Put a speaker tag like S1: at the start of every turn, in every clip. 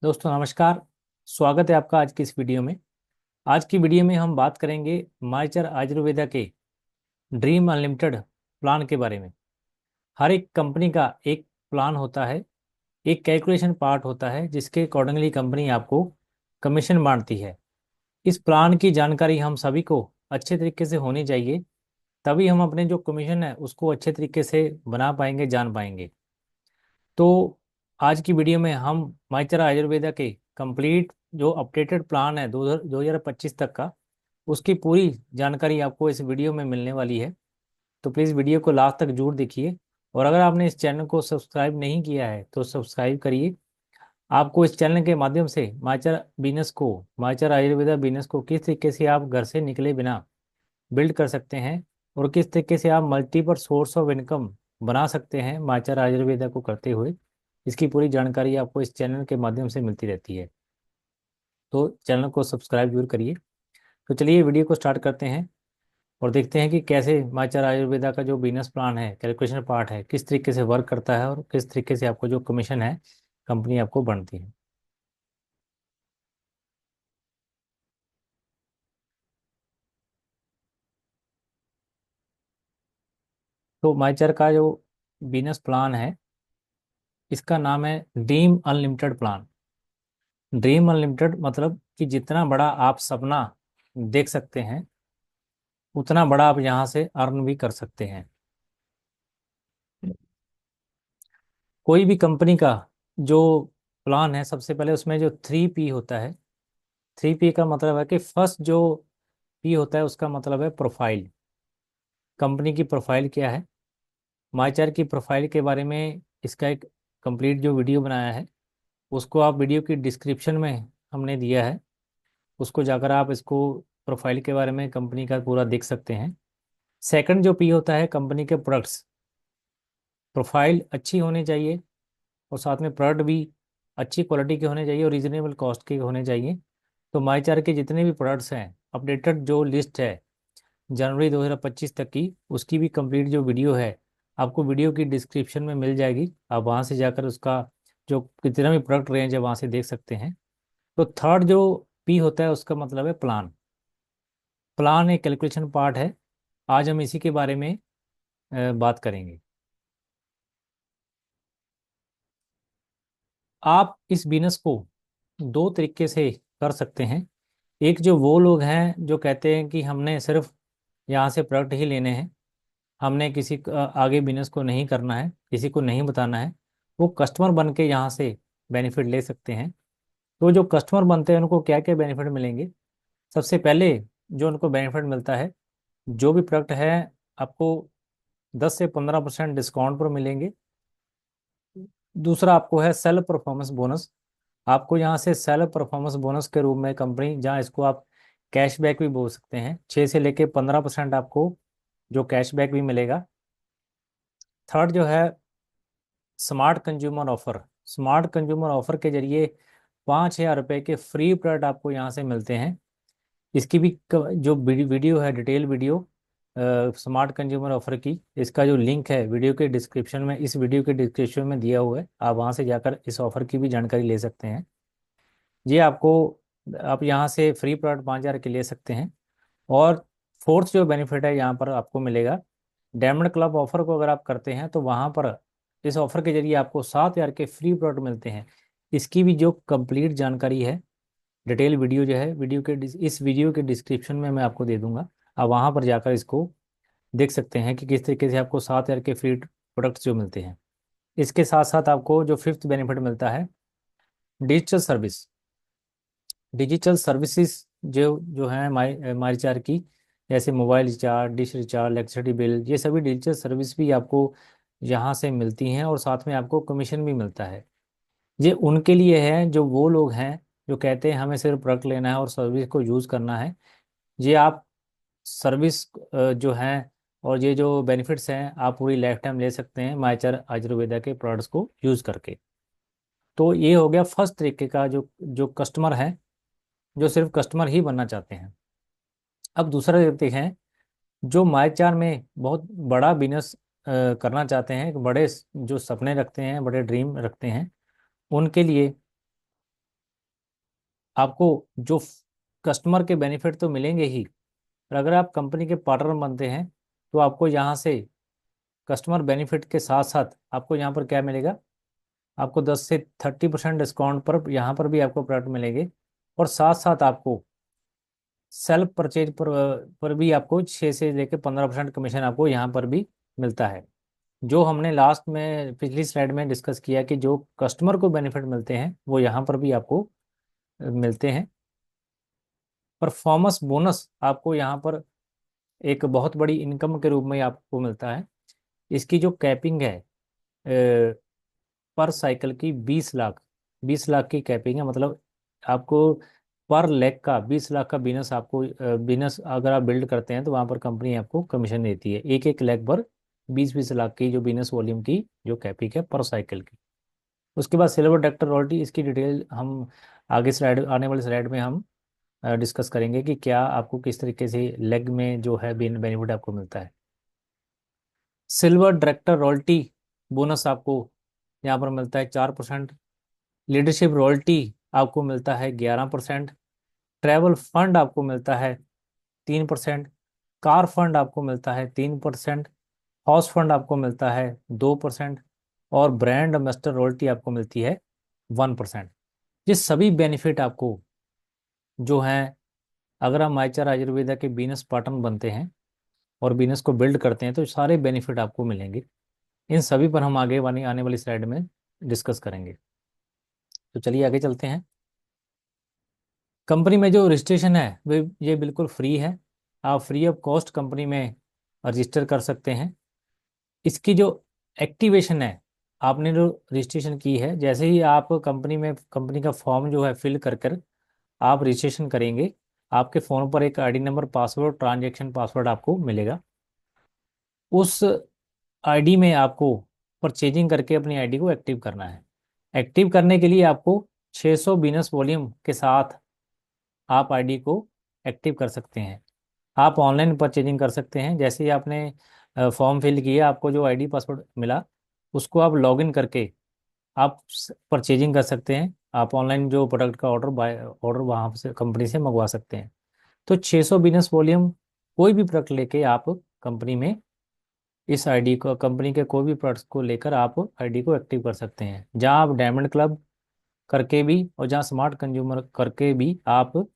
S1: दोस्तों नमस्कार। स्वागत है आपका आज की इस वीडियो में। आज की वीडियो में हम बात करेंगे मायचर आयुर्वेदा के ड्रीम अनलिमिटेड प्लान के बारे में। हर एक कंपनी का एक प्लान होता है, एक कैलकुलेशन पार्ट होता है जिसके अकॉर्डिंगली कंपनी आपको कमीशन बांटती है। इस प्लान की जानकारी हम सभी को अच्छे तरीके से होनी चाहिए, तभी हम अपने जो कमीशन है उसको अच्छे तरीके से बना पाएंगे, जान पाएंगे। तो आज की वीडियो में हम माइचर आयुर्वेदा के कंप्लीट जो अपडेटेड प्लान है 2025 तक का, उसकी पूरी जानकारी आपको इस वीडियो में मिलने वाली है। तो प्लीज़ वीडियो को लास्ट तक जरूर देखिए। और अगर आपने इस चैनल को सब्सक्राइब नहीं किया है तो सब्सक्राइब करिए। आपको इस चैनल के माध्यम से माइचर आयुर्वेदा बिजनेस को किस तरीके से आप घर से निकले बिना बिल्ड कर सकते हैं और किस तरीके से आप मल्टीपल सोर्स ऑफ इनकम बना सकते हैं माइचर आयुर्वेदा को करते हुए, इसकी पूरी जानकारी आपको इस चैनल के माध्यम से मिलती रहती है। तो चैनल को सब्सक्राइब जरूर करिए। तो चलिए वीडियो को स्टार्ट करते हैं और देखते हैं कि कैसे माइचर आयुर्वेदा का जो बिजनेस प्लान है, कैलकुलेशन पार्ट है, किस तरीके से वर्क करता है और किस तरीके से आपको जो कमीशन है कंपनी आपको बनती है। तो माइचर का जो बिजनेस प्लान है, इसका नाम है dream unlimited plan. Dream unlimited मतलब कि जितना बड़ा आप सपना देख सकते हैं उतना बड़ा आप यहाँ से अर्न भी कर सकते हैं। कोई भी कंपनी का जो प्लान है, सबसे पहले उसमें जो 3P होता है, 3P का मतलब है कि फर्स्ट जो P होता है उसका मतलब है प्रोफाइल। कंपनी की प्रोफाइल क्या है, माइचार की प्रोफाइल के बारे में इसका एक कंप्लीट जो वीडियो बनाया है, उसको आप वीडियो की डिस्क्रिप्शन में हमने दिया है, उसको जाकर आप इसको प्रोफाइल के बारे में कंपनी का पूरा देख सकते हैं। सेकंड जो P होता है कंपनी के प्रोडक्ट्स। प्रोफाइल अच्छी होनी चाहिए और साथ में प्रोडक्ट भी अच्छी क्वालिटी के होने चाहिए और रीजनेबल कॉस्ट के होने चाहिए। तो माईचार के जितने भी प्रोडक्ट्स हैं, अपडेटेड जो लिस्ट है जनवरी 2025 तक की, उसकी भी कंप्लीट जो वीडियो है आपको वीडियो की डिस्क्रिप्शन में मिल जाएगी। आप वहाँ से जाकर उसका जो कितना भी प्रोडक्ट रेंज है वहाँ से देख सकते हैं। तो थर्ड जो P होता है उसका मतलब है प्लान। प्लान एक कैलकुलेशन पार्ट है। आज हम इसी के बारे में बात करेंगे। आप इस बिजनेस को दो तरीके से कर सकते हैं। एक जो वो लोग हैं जो कहते हैं कि हमने सिर्फ यहाँ से प्रोडक्ट ही लेने हैं, हमने आगे बिजनेस को नहीं करना है, किसी को नहीं बताना है, वो कस्टमर बन के यहाँ से बेनिफिट ले सकते हैं। तो जो कस्टमर बनते हैं उनको क्या क्या बेनिफिट मिलेंगे। सबसे पहले जो उनको बेनिफिट मिलता है, जो भी प्रोडक्ट है आपको 10 से 15% डिस्काउंट पर मिलेंगे। दूसरा आपको है सेल परफॉर्मेंस बोनस। आपको यहाँ से सेल परफॉर्मेंस बोनस के रूप में कंपनी, जहाँ इसको आप कैशबैक भी बोल सकते हैं, 6 से लेके 15% आपको जो कैशबैक भी मिलेगा। थर्ड जो है smart consumer offer. Smart consumer offer के जरिए 5,000 रुपये के फ्री प्रोडक्ट आपको यहाँ से मिलते हैं। इसकी भी जो वीडियो है, detail video smart consumer offer की, इसका जो लिंक है वीडियो के डिस्क्रिप्शन में, इस वीडियो के डिस्क्रिप्शन में दिया हुआ है। आप वहाँ से जाकर इस ऑफर की भी जानकारी ले सकते हैं। ये आपको, आप यहाँ से फ्री प्रोडक्ट 5,000 के ले सकते हैं। और फोर्थ जो बेनिफिट है यहाँ पर आपको मिलेगा, डायमंड क्लब ऑफर को अगर आप करते हैं तो वहाँ पर इस ऑफर के जरिए आपको 7,000 के फ्री प्रोडक्ट मिलते हैं। इसकी भी जो कंप्लीट जानकारी है, डिटेल वीडियो जो है, इस वीडियो के डिस्क्रिप्शन में मैं आपको दे दूंगा। आप वहाँ पर जाकर इसको देख सकते हैं कि किस तरीके से आपको 7,000 के फ्री प्रोडक्ट्स जो मिलते हैं। इसके साथ साथ आपको जो फिफ्थ बेनिफिट मिलता है, डिजिटल सर्विस। डिजिटल सर्विसेज जो जो हैं हमारी चार की, जैसे mobile recharge, dish recharge, electricity bill, ये सभी डिजिटल सर्विस भी आपको यहाँ से मिलती हैं और साथ में आपको कमीशन भी मिलता है। ये उनके लिए है जो वो लोग हैं जो कहते हैं हमें सिर्फ प्रोडक्ट लेना है और सर्विस को यूज़ करना है। ये आप सर्विस जो हैं और ये जो बेनिफिट्स हैं आप पूरी लाइफ टाइम ले सकते हैं माइचर आयुर्वेदा के प्रोडक्ट्स को यूज़ करके। तो ये हो गया फर्स्ट तरीके का, जो जो कस्टमर है, जो सिर्फ कस्टमर ही बनना चाहते हैं। अब दूसरा देखते हैं, जो माइचार में बहुत बड़ा बिजनेस करना चाहते हैं, जो सपने रखते हैं, बड़े ड्रीम रखते हैं, उनके लिए आपको जो कस्टमर के बेनिफिट तो मिलेंगे ही, पर अगर आप कंपनी के पार्टनर बनते हैं तो आपको यहाँ से कस्टमर बेनिफिट के साथ साथ आपको यहाँ पर क्या मिलेगा, आपको 10 से 30% डिस्काउंट पर यहाँ पर भी आपको प्रोडक्ट मिलेंगे। और साथ साथ आपको सेल्फ परचेज पर भी आपको 6 से लेकर 15% कमीशन आपको यहाँ पर भी मिलता है। जो हमने लास्ट में पिछली स्लाइड में डिस्कस किया कि जो कस्टमर को बेनिफिट मिलते हैं वो यहाँ पर भी आपको मिलते हैं। परफॉर्मेंस बोनस आपको यहाँ पर एक बहुत बड़ी इनकम के रूप में आपको मिलता है। इसकी जो कैपिंग है पर साइकिल की 20 लाख, 20 लाख की कैपिंग है। मतलब आपको पर लेग का 20 लाख का बिजनेस, आपको बिजनेस अगर आप बिल्ड करते हैं तो वहाँ पर कंपनी आपको कमीशन देती है, एक एक लेग पर 20-20 लाख की जो बिजनेस वॉल्यूम की जो कैपिंग है पर साइकिल की। उसके बाद सिल्वर डक्टर रॉयल्टी, इसकी डिटेल हम आगे स्लाइड, आने वाली स्लाइड में हम डिस्कस करेंगे कि क्या आपको किस तरीके से लेग में जो है बेनिफिट आपको मिलता है। सिल्वर डायरेक्टर रॉयल्टी बोनस आपको यहाँ पर मिलता है 4%। लीडरशिप रॉयल्टी आपको मिलता है 11%। ट्रैवल फंड आपको मिलता है 3%। कार फंड आपको मिलता है 3%। हाउस फंड आपको मिलता है 2%। और ब्रांड एम्बेसडर रॉयल्टी आपको मिलती है 1%। ये सभी बेनिफिट आपको जो हैं, अगर हम माइचर आयुर्वेदा के बिजनेस पार्टनर बनते हैं और बिजनेस को बिल्ड करते हैं तो सारे बेनिफिट आपको मिलेंगे। इन सभी पर हम आगे वाली आने वाली स्लाइड में डिस्कस करेंगे। तो चलिए आगे चलते हैं। कंपनी में जो रजिस्ट्रेशन है वे ये बिल्कुल फ्री है। आप फ्री ऑफ कॉस्ट कंपनी में रजिस्टर कर सकते हैं। इसकी जो एक्टिवेशन है, आपने जो रजिस्ट्रेशन की है, जैसे ही आप कंपनी में कंपनी का फॉर्म जो है फिल कर आप रजिस्ट्रेशन करेंगे, आपके फ़ोन पर एक ID number, password, transaction password आपको मिलेगा। उस आईडी में आपको परचेजिंग करके अपनी आईडी को एक्टिव करना है। एक्टिव करने के लिए आपको 600 बिजनेस वॉल्यूम के साथ आप आईडी को एक्टिव कर सकते हैं। आप ऑनलाइन परचेजिंग कर सकते हैं। जैसे ही आपने फॉर्म फिल किया, आपको जो आईडी पासवर्ड मिला उसको आप लॉगिन करके आप परचेजिंग कर सकते हैं। आप ऑनलाइन जो प्रोडक्ट का ऑर्डर वहाँ से कंपनी से मंगवा सकते हैं। तो 600 बिजनेस वॉल्यूम कोई भी प्रोडक्ट लेके आप कंपनी में इस आईडी को, कंपनी के कोई भी प्रोडक्ट्स को लेकर आप आईडी को एक्टिव कर सकते हैं। जहां आप डायमंड क्लब करके भी और जहां स्मार्ट कंज्यूमर करके भी आप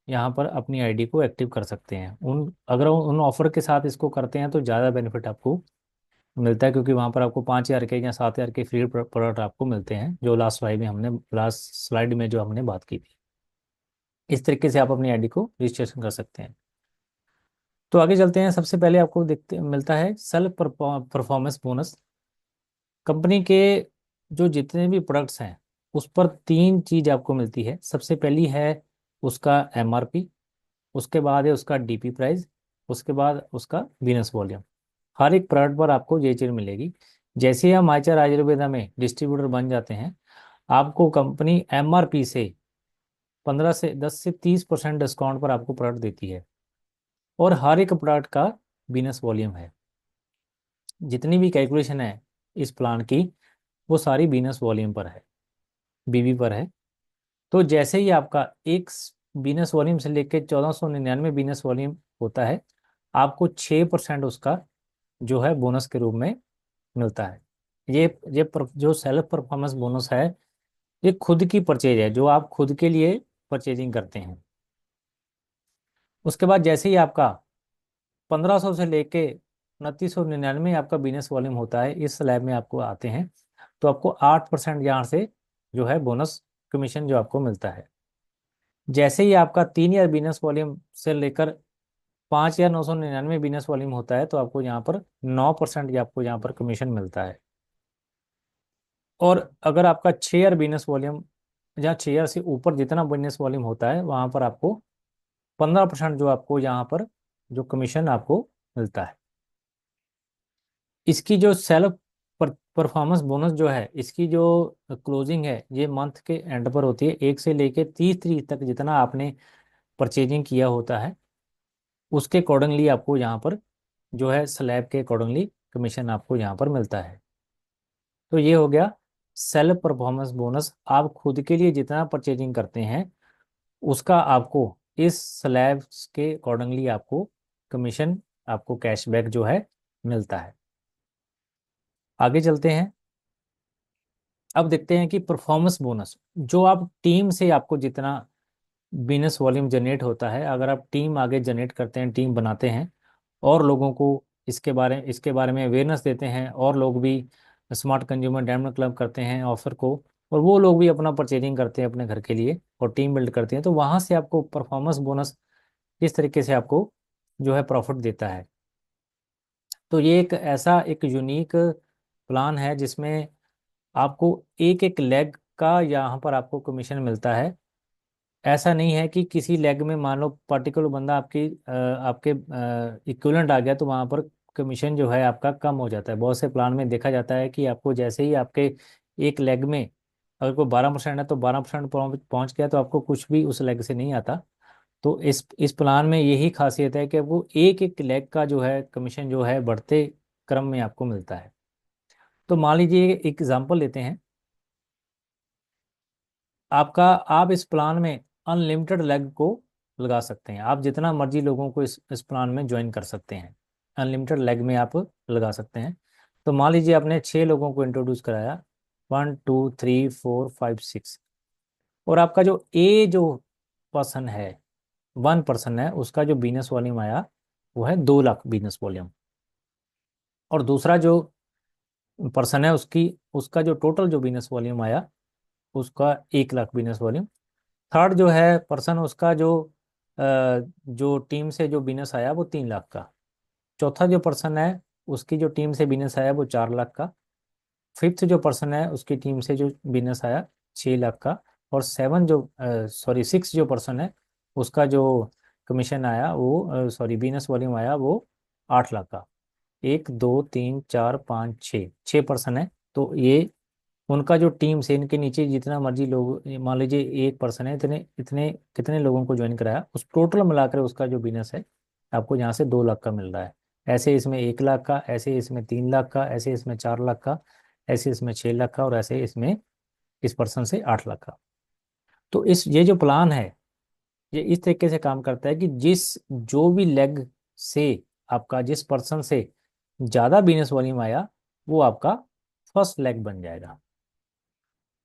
S1: यहां पर अपनी आईडी को एक्टिव कर सकते हैं। अगर उन ऑफर के साथ इसको करते हैं तो ज़्यादा बेनिफिट आपको मिलता है, क्योंकि वहां पर आपको 5,000 के या 7,000 के फ्री प्रोडक्ट आपको मिलते हैं, जो लास्ट स्लाइड में जो हमने बात की थी। इस तरीके से आप अपनी आईडी को रजिस्ट्रेशन कर सकते हैं। तो आगे चलते हैं। सबसे पहले आपको देखते मिलता है सेल्फ परफॉर्मेंस बोनस। कंपनी के जो जितने भी प्रोडक्ट्स हैं उस पर 3 चीज आपको मिलती है। सबसे पहली है उसका एमआरपी, उसके बाद है उसका डीपी प्राइस, उसके बाद उसका बिजनेस वॉल्यूम। हर एक प्रोडक्ट पर आपको ये चीज़ मिलेगी। जैसे ही हम आइचर आयुर्वेदा में डिस्ट्रीब्यूटर बन जाते हैं, आपको कंपनी एमआरपी से 10 से 30% डिस्काउंट पर आपको प्रोडक्ट देती है। और हर एक प्रोडक्ट का बिजनेस वॉल्यूम है। जितनी भी कैलकुलेशन है इस प्लान की, वो सारी बिजनेस वॉल्यूम पर है, बीवी पर है। तो जैसे ही आपका एक बिजनेस वॉल्यूम से लेकर 1499 बिजनेस वॉल्यूम होता है, आपको 6% उसका जो है बोनस के रूप में मिलता है। जो सेल्फ परफॉर्मेंस बोनस है, ये खुद की परचेज है, जो आप खुद के लिए परचेजिंग करते हैं। उसके बाद जैसे ही आपका 1500 से लेके 2999 आपका बिजनेस वॉल्यूम होता है, इस स्लैब में आपको आते हैं, तो आपको 8% यहाँ से जो है बोनस कमीशन जो आपको मिलता है। जैसे ही आपका 3 ईयर बिजनेस वॉल्यूम से लेकर 5,999 बिजनेस वॉल्यूम होता है, तो आपको यहाँ पर 9% आपको यहाँ पर कमीशन मिलता है। और अगर आपका 6 ईयर बिजनेस वॉल्यूम, जहाँ 6 ईयर से ऊपर जितना बिजनेस वॉल्यूम होता है, वहाँ पर आपको 15% जो आपको यहाँ पर जो कमीशन आपको मिलता है। इसकी जो सेल्फ परफॉर्मेंस बोनस जो है, इसकी जो क्लोजिंग है ये मंथ के एंड पर होती है। 1 से लेके 30 तारीख तक जितना आपने परचेजिंग किया होता है, उसके अकॉर्डिंगली आपको यहाँ पर जो है स्लैब के अकॉर्डिंगली कमीशन आपको यहाँ पर मिलता है। तो ये हो गया सेल्फ परफॉर्मेंस बोनस। आप खुद के लिए जितना परचेजिंग करते हैं उसका आपको इस स्लैब के अकॉर्डिंगली आपको कमीशन, आपको कैशबैक जो है मिलता है। आगे चलते हैं। अब देखते हैं कि परफॉर्मेंस बोनस, जो आप टीम से आपको जितना बिजनेस वॉल्यूम जनरेट होता है, अगर आप टीम आगे जनरेट करते हैं, टीम बनाते हैं और लोगों को इसके बारे में अवेयरनेस देते हैं, और लोग भी स्मार्ट कंज्यूमर डायमंड क्लब करते हैं ऑफर को, और वो लोग भी अपना परचेजिंग करते हैं अपने घर के लिए और टीम बिल्ड करते हैं, तो वहाँ से आपको परफॉर्मेंस बोनस इस तरीके से आपको जो है प्रॉफिट देता है। तो ये एक ऐसा एक यूनिक प्लान है जिसमें आपको एक एक लेग का यहाँ पर आपको कमीशन मिलता है। ऐसा नहीं है कि किसी लेग में मान लो पर्टिकुलर बंदा आपके इक्विवेलेंट आ गया तो वहाँ पर कमीशन जो है आपका कम हो जाता है। बहुत से प्लान में देखा जाता है कि आपको जैसे ही आपके एक लेग में अगर कोई 12% है तो 12% पहुंच गया तो आपको कुछ भी उस लेग से नहीं आता। तो इस प्लान में यही खासियत है कि आपको एक एक लेग का जो है कमीशन जो है बढ़ते क्रम में आपको मिलता है। तो मान लीजिए एक एग्जांपल लेते हैं आपका। आप इस प्लान में अनलिमिटेड लेग को लगा सकते हैं, आप जितना मर्जी लोगों को इस प्लान में ज्वाइन कर सकते हैं, अनलिमिटेड लेग में आप लगा सकते हैं। तो मान लीजिए आपने 6 लोगों को इंट्रोड्यूस कराया, 1 2 3 4 5 6, और आपका जो पर्सन है 1 पर्सन है, उसका जो बिजनेस वॉल्यूम आया वो है 2 लाख बिजनेस वॉल्यूम, और दूसरा जो पर्सन है उसका जो टोटल जो बिजनेस वॉल्यूम आया उसका 1 लाख बिजनेस वॉल्यूम। थर्ड जो है पर्सन, उसका जो टीम से जो बिजनेस आया वो 3 लाख का। चौथा जो पर्सन है उसकी जो टीम से बिजनेस आया वो 4 लाख का। फिफ्थ जो पर्सन है उसकी टीम से जो बिजनेस आया 6 लाख का। और सेवन जो सॉरी सिक्स जो पर्सन है उसका जो कमीशन आया वो सॉरी बिजनेस वॉल्यूम आया वो 8 लाख का। 1 2 3 4 5 6 पर्सन है। तो ये उनका जो टीम से इनके नीचे जितना मर्जी लोग, मान लीजिए एक पर्सन है, इतने इतने कितने लोगों को ज्वाइन कराया, उस टोटल मिलाकर उसका जो बिजनेस है आपको यहाँ से 2 लाख का मिल रहा है। ऐसे इसमें 1 लाख का, ऐसे इसमें 3 लाख का, ऐसे इसमें 4 लाख का, ऐसे इसमें 6 लाख का, और ऐसे इसमें इस पर्सन से 8 लाख का। तो ये जो प्लान है ये इस तरीके से काम करता है कि जो भी लेग से आपका जिस पर्सन से ज़्यादा बिजनेस वॉल्यूम आया वो आपका फर्स्ट लेग बन जाएगा,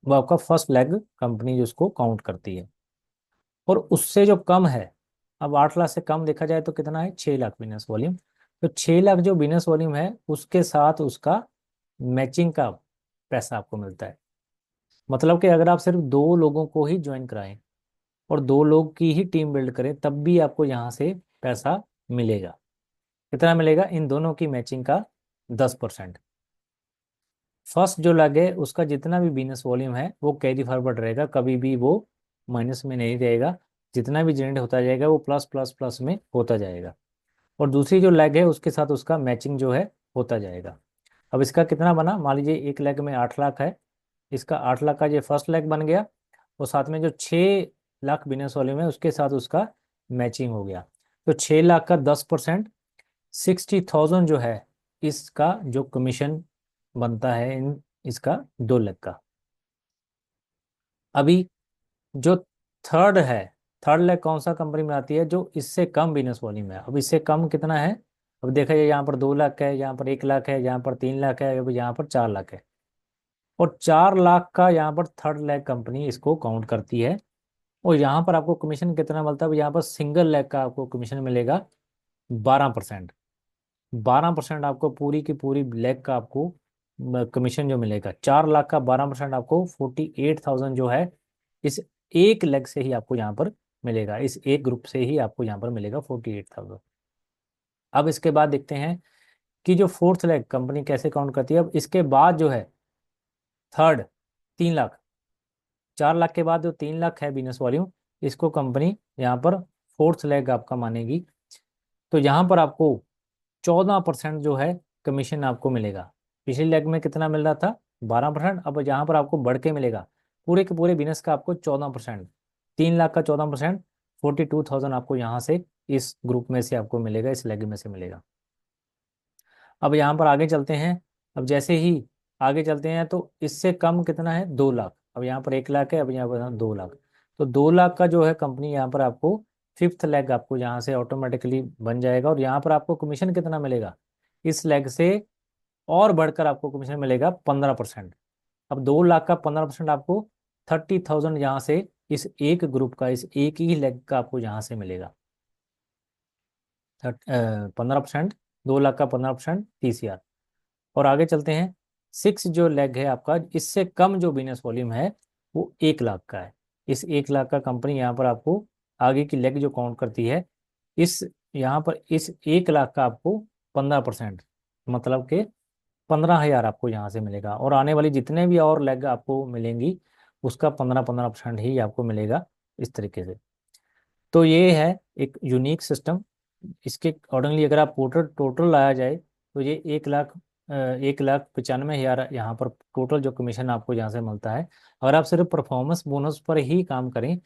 S1: वो आपका फर्स्ट लेग कंपनी जो उसको काउंट करती है। और उससे जो कम है, अब 8 लाख से कम देखा जाए तो कितना है, 6 लाख बिजनेस वॉल्यूम। तो 6 लाख जो बिजनेस वॉल्यूम है उसके साथ उसका मैचिंग का पैसा आपको मिलता है। मतलब कि अगर आप सिर्फ 2 लोगों को ही ज्वाइन कराएं और 2 लोग की ही टीम बिल्ड करें तब भी आपको यहाँ से पैसा मिलेगा। कितना मिलेगा, इन दोनों की मैचिंग का 10%। फर्स्ट जो लग है उसका जितना भी बिजनेस वॉल्यूम है वो कैरी फॉरवर्ड रहेगा, कभी भी वो माइनस में नहीं रहेगा। जितना भी जनरेट होता जाएगा वो प्लस प्लस प्लस में होता जाएगा। और दूसरी जो लेग है उसके साथ उसका मैचिंग जो है होता जाएगा। अब इसका कितना बना, मान लीजिए एक लेग में 8 लाख है, इसका 8 लाख का ये फर्स्ट लेग बन गया, और साथ में जो 6 लाख बिजनेस वॉल्यूम है उसके साथ उसका मैचिंग हो गया। तो 6 लाख का 10%, 60,000 जो है इसका जो कमीशन बनता है इन इसका 2 लाख का। अभी जो थर्ड है, थर्ड लेग कौन सा कंपनी में आती है, जो इससे कम बिजनेस वॉल्यूम है। अब इससे कम कितना है, अब देखा जाए यहाँ पर 2 लाख है, यहाँ पर 1 लाख है, यहाँ पर 3 लाख है, अब यहाँ पर 4 लाख है। और 4 लाख का यहाँ पर थर्ड लेग कंपनी इसको काउंट करती है। और यहाँ पर आपको कमीशन कितना मिलता है, यहाँ पर सिंगल लेग का आपको कमीशन मिलेगा 12%। 12% आपको पूरी की पूरी लेग का आपको कमीशन जो मिलेगा। 4 लाख का 12% आपको 48,000 जो है इस एक लेग से ही आपको यहाँ पर मिलेगा, इस एक ग्रुप से ही आपको यहाँ पर मिलेगा 48,000। अब इसके बाद देखते हैं कि जो फोर्थ लेग कंपनी कैसे काउंट करती है। अब इसके बाद जो है थर्ड 3 लाख, 4 लाख के बाद जो 3 लाख है बिजनेस वॉल्यूम, इसको कंपनी यहाँ पर फोर्थ लेग आपका मानेगी। तो यहाँ पर आपको 14% जो है कमीशन आपको मिलेगा। पिछली लेग में कितना मिल रहा था, 12%, अब यहाँ पर आपको बढ़ के मिलेगा पूरे के पूरे बिजनेस का आपको 14%। 3 लाख का 14%, 42,000 आपको यहाँ से इस ग्रुप में से आपको मिलेगा, इस लेग में से मिलेगा। अब यहाँ पर आगे चलते हैं। अब जैसे ही आगे चलते हैं तो इससे कम कितना है, 2 लाख। अब यहाँ पर 1 लाख है, अब यहाँ पर 2 लाख। तो 2 लाख का जो है कंपनी यहाँ पर आपको फिफ्थ लेग आपको यहाँ से ऑटोमेटिकली बन जाएगा, और यहाँ पर आपको कमीशन कितना मिलेगा इस लेग से, और बढ़कर आपको कमीशन मिलेगा 15%। अब 2 लाख का 15% आपको 30,000 यहाँ से इस एक ग्रुप का, इस एक ही लेग का आपको यहाँ से मिलेगा। 15%, 2 लाख का 15%, 30,000। और आगे चलते हैं। सिक्स जो लेग है आपका, इससे कम जो बिजनेस वॉल्यूम है वो 1 लाख का है। इस 1 लाख का कंपनी यहाँ पर आपको आगे की लेग जो काउंट करती है, इस यहाँ पर इस 1 लाख का आपको 15%, मतलब कि 15,000 आपको यहाँ से मिलेगा, और आने वाली जितने भी और लेग आपको मिलेंगी उसका 15-15% ही आपको मिलेगा इस तरीके से। तो ये है एक यूनिक सिस्टम। इसके अकॉर्डिंगली अगर आप टोटल टोटल लाया जाए तो ये 1 लाख 1,95,000 यहाँ पर टोटल जो कमीशन आपको यहाँ से मिलता है। अगर आप सिर्फ परफॉर्मेंस बोनस पर ही काम करें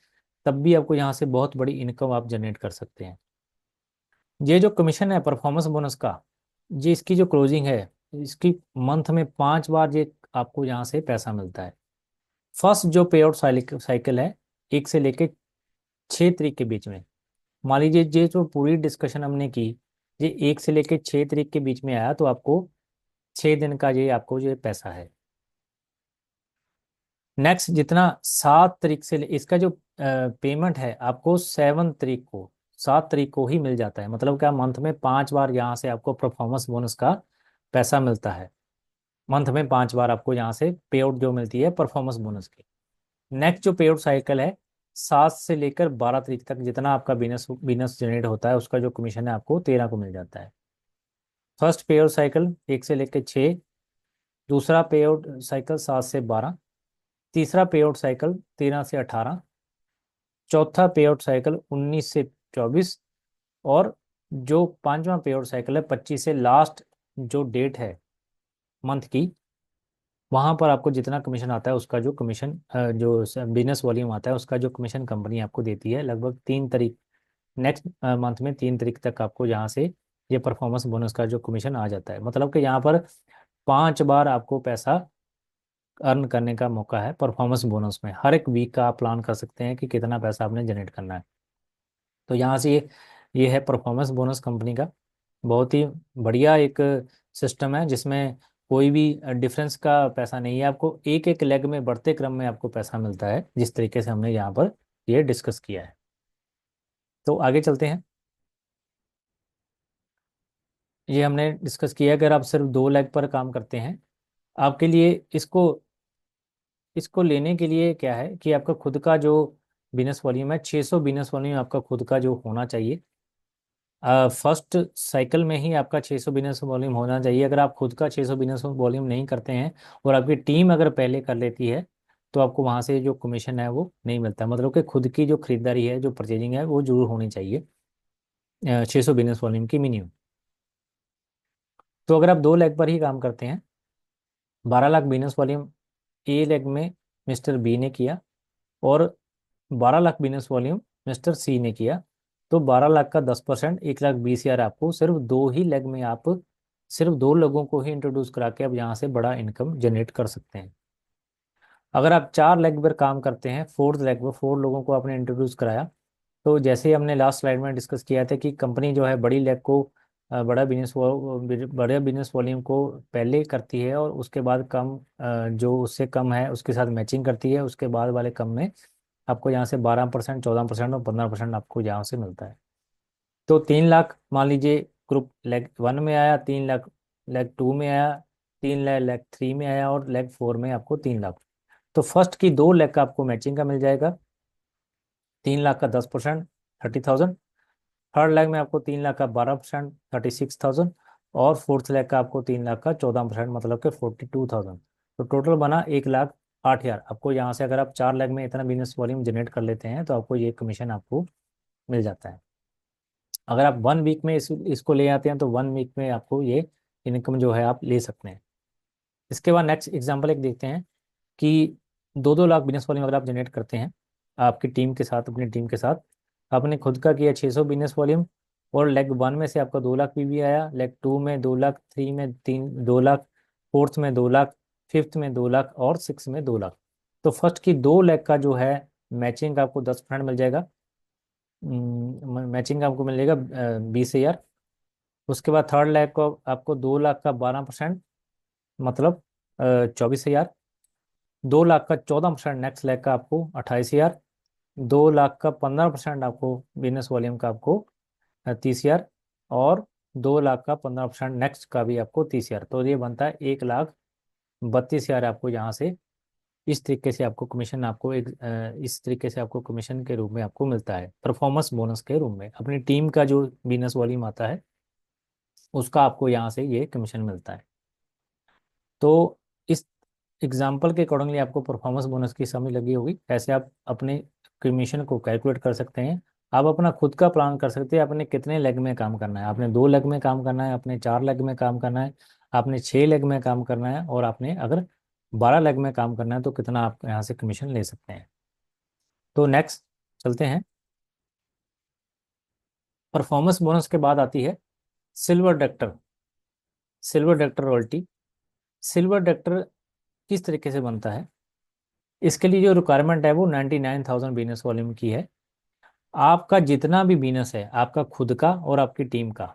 S1: तब भी आपको यहाँ से बहुत बड़ी इनकम आप जनरेट कर सकते हैं। ये जो कमीशन है परफॉर्मेंस बोनस का, ये इसकी जो क्लोजिंग है, इसकी मंथ में 5 बार ये आपको यहाँ से पैसा मिलता है। फर्स्ट जो पे आउट साइकिल है 1 से लेके 6 तारीख के बीच में। मान लीजिए ये जो पूरी डिस्कशन हमने की, ये 1 से लेके 6 तारीख के बीच में आया तो आपको 6 दिन का ये आपको ये पैसा है। नेक्स्ट जितना 7 तारीख से इसका जो पेमेंट है आपको 7 तारीख को, 7 तारीख को ही मिल जाता है। मतलब क्या, मंथ में 5 बार यहाँ से आपको परफॉर्मेंस बोनस का पैसा मिलता है। मंथ में 5 बार आपको यहाँ से पे आउट जो मिलती है परफॉर्मेंस बोनस की। नेक्स्ट जो पे आउट साइकिल है 7 से लेकर 12 तारीख तक, जितना आपका बिजनेस बिजनेस जनरेट होता है उसका जो कमीशन है आपको 13 को मिल जाता है। फर्स्ट पे आउट साइकिल 1 से लेकर 6, दूसरा पे आउट साइकिल 7 से 12, तीसरा पे आउट साइकिल 13 से 18, चौथा पे आउट साइकिल 19 से 24, और जो पांचवा पे आउट साइकिल है 25 से लास्ट जो डेट है मंथ की, वहां पर आपको जितना कमीशन आता है उसका जो कमीशन जो बिजनेस वॉल्यूम आता है उसका जो कमीशन कंपनी आपको देती है लगभग 3 तारीख, नेक्स्ट मंथ में 3 तारीख तक आपको यहाँ से ये परफॉर्मेंस बोनस का जो कमीशन आ जाता है। मतलब कि यहाँ पर 5 बार आपको पैसा अर्न करने का मौका है परफॉर्मेंस बोनस में। हर एक वीक का आप प्लान कर सकते हैं कि कितना पैसा आपने जनरेट करना है। तो यहाँ से ये है परफॉर्मेंस बोनस कंपनी का बहुत ही बढ़िया एक सिस्टम है, जिसमें कोई भी डिफरेंस का पैसा नहीं है। आपको एक एक लेग में बढ़ते क्रम में आपको पैसा मिलता है, जिस तरीके से हमने यहाँ पर ये डिस्कस किया है। तो आगे चलते हैं। ये हमने डिस्कस किया है, अगर आप सिर्फ 2 लेग पर काम करते हैं, आपके लिए इसको इसको लेने के लिए क्या है कि आपका खुद का जो बिजनेस वॉल्यूम है 600 बिजनेस वॉल्यूम आपका खुद का जो होना चाहिए। फर्स्ट साइकिल में ही आपका 600 बिजनेस वॉल्यूम होना चाहिए। अगर आप खुद का 600 बिजनेस वॉल्यूम नहीं करते हैं और आपकी टीम अगर पहले कर लेती है तो आपको वहाँ से जो कमीशन है वो नहीं मिलता। मतलब कि खुद की जो खरीदारी है, जो परचेजिंग है, वो जरूर होनी चाहिए 600 बिजनेस वॉल्यूम की मिनिमम। तो अगर आप 2 लेग पर ही काम करते हैं, 12 लाख बिजनेस वॉल्यूम ए लेग में मिस्टर बी ने किया, और 12 लाख बिजनेस वॉल्यूम मिस्टर सी ने किया, तो 12 लाख का 10%, 1,20,000 आपको सिर्फ 2 ही लेग में, आप सिर्फ 2 लोगों को ही इंट्रोड्यूस करा के अब यहाँ से बड़ा इनकम जनरेट कर सकते हैं। अगर आप 4 लेग पर काम करते हैं, फोर्थ लेग पर 4 लोगों को आपने इंट्रोड्यूस कराया, तो जैसे ही हमने लास्ट स्लाइड में डिस्कस किया था कि कंपनी जो है बड़ी लेग को बड़े बिजनेस वॉल्यूम को पहले करती है, और उसके बाद कम जो उससे कम है उसके साथ मैचिंग करती है, उसके बाद वाले कम में आपको यहाँ से 12%, 14% और 15% आपको यहाँ से मिलता है। तो 3 लाख मान लीजिए ग्रुप लेग 1 में आया, 3 लाख लेग 2 में आया, 3 लाख लेग 3 में आया, और लेग 4 में आपको 3 लाख। तो फर्स्ट की 2 लेग का आपको मैचिंग का मिल जाएगा 3 लाख का 10%, 30,000। थर्ड लेग में आपको 3 लाख का 12%, 36,000। और फोर्थ लेग का आपको 3 लाख का 14%, मतलब कि 42,000। तो टोटल बना 1,08,000 आपको यहाँ से। अगर आप 4 लेग में इतना बिजनेस वॉल्यूम जनरेट कर लेते हैं तो आपको ये कमीशन आपको मिल जाता है। अगर आप 1 वीक में इसको ले आते हैं तो 1 वीक में आपको ये इनकम जो है आप ले सकते हैं। इसके बाद नेक्स्ट एग्जाम्पल एक देखते हैं कि 2-2 लाख बिजनेस वॉल्यूम अगर आप जनरेट करते हैं आपकी टीम के साथ, अपनी टीम के साथ, आपने खुद का किया 600 बिजनेस वॉल्यूम, और लेग 1 में से आपका 2 लाख पीवी आया, लेग 2 में 2 लाख, 3 में 2 लाख, फोर्थ में 2 लाख, फिफ्थ में 2 लाख, और सिक्स में 2 लाख। तो फर्स्ट की 2 लेग का जो है मैचिंग का आपको 10% मिल जाएगा। मैचिंग का आपको मिल जाएगा 20,000। उसके बाद थर्ड लैग को आपको 2 लाख का 12%, मतलब 24,000। 2 लाख का 14% नेक्स्ट लैग का आपको 28,000। 2 लाख का 15% आपको बिजनेस वॉल्यूम का आपको 30,000। और 2 लाख का 15% नेक्स्ट का भी आपको 30,000। तो ये बनता है 1,32,000 आपको यहाँ से इस तरीके से आपको कमीशन आपको इस तरीके से आपको कमीशन के रूप में आपको मिलता है, परफॉर्मेंस बोनस के रूप में। अपनी टीम का जो बिजनेस वॉल्यूम आता है उसका आपको यहाँ से ये कमीशन मिलता है। तो इस एग्जाम्पल के अकॉर्डिंगली आपको परफॉर्मेंस बोनस की समझ लगी होगी, ऐसे आप अपने कमीशन को कैलकुलेट कर सकते हैं। आप अपना खुद का प्लान कर सकते हैं, आपने कितने लेग में काम करना है। आपने 2 लेग में काम करना है, आपने 4 लेग में काम करना है, आपने 6 लेग में काम करना है, और आपने अगर 12 लेग में काम करना है तो कितना आप यहाँ से कमीशन ले सकते हैं। तो नेक्स्ट चलते हैं। परफॉर्मेंस बोनस के बाद आती है silver doctor. Silver doctor royalty. Silver doctor किस तरीके से बनता है? इसके लिए जो रिक्वायरमेंट है वो 99,000 बिजनेस वॉल्यूम की है। आपका जितना भी बिजनेस है, आपका खुद का और आपकी टीम का,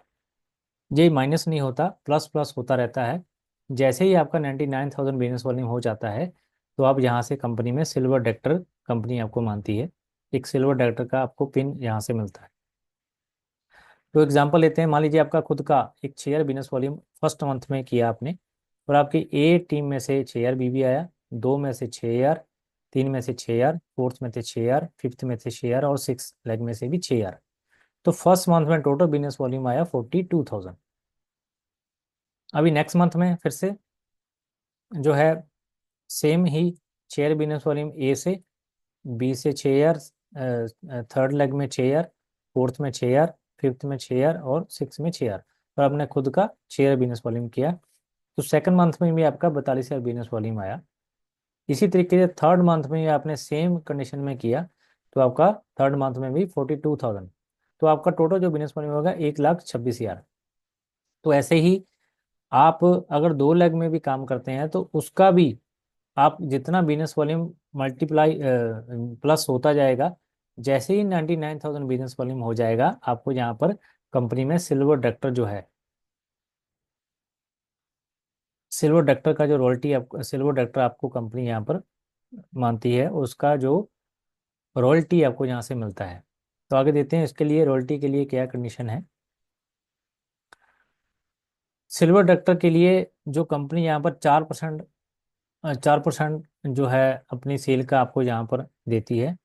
S1: ये माइनस नहीं होता, प्लस प्लस होता रहता है। जैसे ही आपका 99,000 बिजनेस वॉल्यूम हो जाता है तो आप यहाँ से कंपनी में सिल्वर डक्टर कंपनी आपको मानती है। एक सिल्वर डक्टर का आपको पिन यहाँ से मिलता है। तो एग्जांपल लेते हैं, मान लीजिए आपका खुद का एक 6 year business volume first month में किया आपने, और आपकी ए टीम में से 6 ईयर बीवी आया, 2 में से 6 ईयर, 3 में से 6 ईयर, फोर्थ में थे 6 ईयर, फिफ्थ में थे 6 ईयर, और सिक्स लेग में से भी 6 ईयर। तो फर्स्ट मंथ में टोटल बिजनेस वॉल्यूम आया 42,000। अभी नेक्स्ट मंथ में फिर से जो है सेम ही 6 ईयर बिजनेस वॉल्यूम ए से, बी से 6 ईयर, थर्ड लेग में 6 ईयर, फोर्थ में 6 ईयर, फिफ्थ में 6 ईयर, और सिक्स में 6 ईयर। और आपने खुद का 6 ईयर बिजनेस वॉल्यूम किया, तो सेकंड मंथ में भी आपका 42,000 बिजनेस वॉल्यूम आया। इसी तरीके से थर्ड मंथ में भी आपने सेम कंडीशन में किया, तो आपका थर्ड मंथ में भी 42,000। तो आपका टोटल जो बिजनेस वॉल्यूम होगा 1,26,000। तो ऐसे ही आप अगर 2 लेग में भी काम करते हैं तो उसका भी आप जितना बिजनेस वॉल्यूम मल्टीप्लाई प्लस होता जाएगा, जैसे ही 99,000 बिजनेस वॉल्यूम हो जाएगा आपको यहाँ पर कंपनी में सिल्वर डक्टर जो है, सिल्वर डक्टर का जो रॉयल्टी आपको, सिल्वर डक्टर आपको कंपनी यहाँ पर मानती है, उसका जो रॉयल्टी आपको यहाँ से मिलता है। तो आगे देते हैं इसके लिए रॉयल्टी के लिए क्या कंडीशन है। सिल्वर डक्टर के लिए जो कंपनी यहाँ पर 4%, 4% जो है अपनी सेल का आपको यहाँ पर देती है